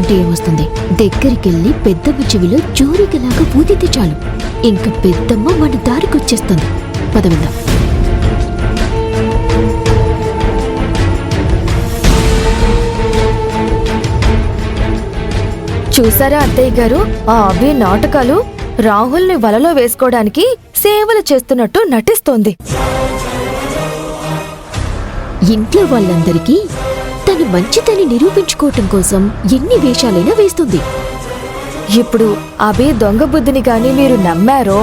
చేసుకుంటే ఏమొస్తుంది? దగ్గరికెళ్ళి పెద్దమ్మ చెవిలో జోరికలాగా ఊదితే చాలు, ఇంక పెద్దమ్మ మన దారికొచ్చేస్తుంది. పదవిందా. చూసారా అత్తయ్య గారు, ఆ అభి నాటకాలు రాహుల్ని వలలో వేసుకోవడానికి సేవలు చేస్తున్నట్టు నటిస్తోంది. ఇంట్లో వాళ్ళందరికీ తను మంచిదని నిరూపించుకోవటం కోసం ఎన్ని వేషాలైనా వేస్తుంది. ఇప్పుడు అభి దొంగ బుద్ధిని గాని మీరు నమ్మారో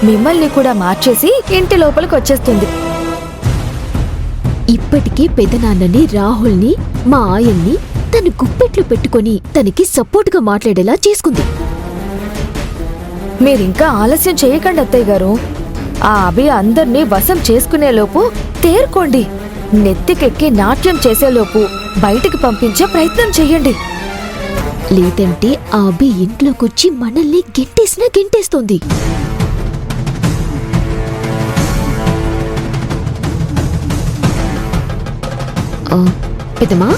మిమ్మల్ని కూడా మార్చేసి ఇంటి లోపలికి వచ్చేస్తుంది. ఇప్పటికే పెదనాన్నని, రాహుల్ని, మా ఆయన్ని తను గుప్పెట్లు పెట్టుకొని తనకి సపోర్టుగా మాట్లాడేలా చేసుకుంది. మీరింకా ఆలస్యం చేయకండి అత్తయ్య గారు. ఆ అభి అందర్నీ వశం చేసుకునేలోపు తేరుకోండి. నెత్తికెక్కి నాట్యం చేసేలోపు బయటికి పంపించే ప్రయత్నం చెయ్యండి. లేదంటే ఆ అభి ఇంట్లోకొచ్చి మనల్ని గెంటేసినా గెంటేస్తోంది. పెదమా,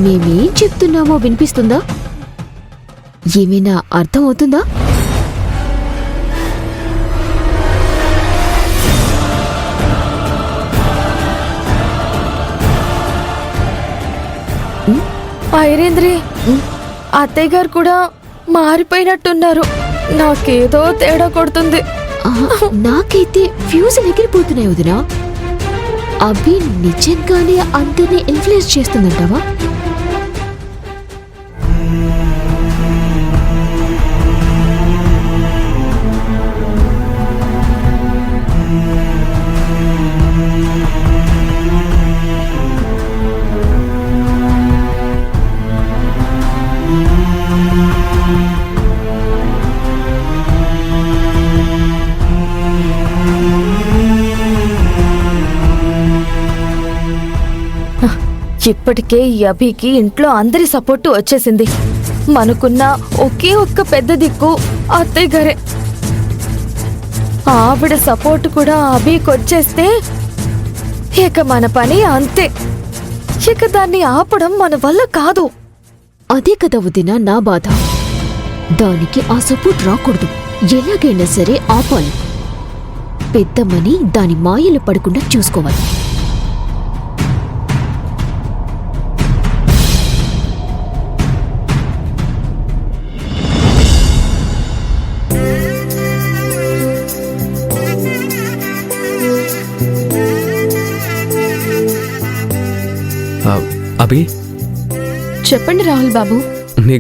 మేమేం చెప్తున్నామో వినిపిస్తుందా? ఏమైనా అర్థం అవుతుందా? ఐరేంద్రి, అత్తయ్య గారు కూడా మారిపోయినట్టున్నారు. నాకేదో తేడా కొడుతుంది. నాకైతే ఫ్యూజులు ఎగిరిపోతున్నాయి వదినా. అభి నిజంగానే అందరినీ ఇన్ఫ్లుయెన్స్ చేస్తుందంటావా? ఇప్పటికే ఈ అభికి ఇంట్లో అందరి సపోర్టు వచ్చేసింది. మనకున్న ఒకే ఒక్క పెద్ద దిక్కు అత్తయ్య గారే. ఆవిడ సపోర్టు కూడా అభికి వచ్చేస్తే ఇక మన పని అంతే. ఇక దాన్ని ఆపడం మన వల్ల కాదు. అదే కదా వదినా నా బాధ. దానికి ఆ సపోర్ట్ రాకూడదు. ఎలాగైనా సరే ఆపాలి. పెద్దమ్మని దాని మాయలు పడకుండా చూసుకోవాలి. అభి, చెప్పండి రాహుల్ బాబు. నీ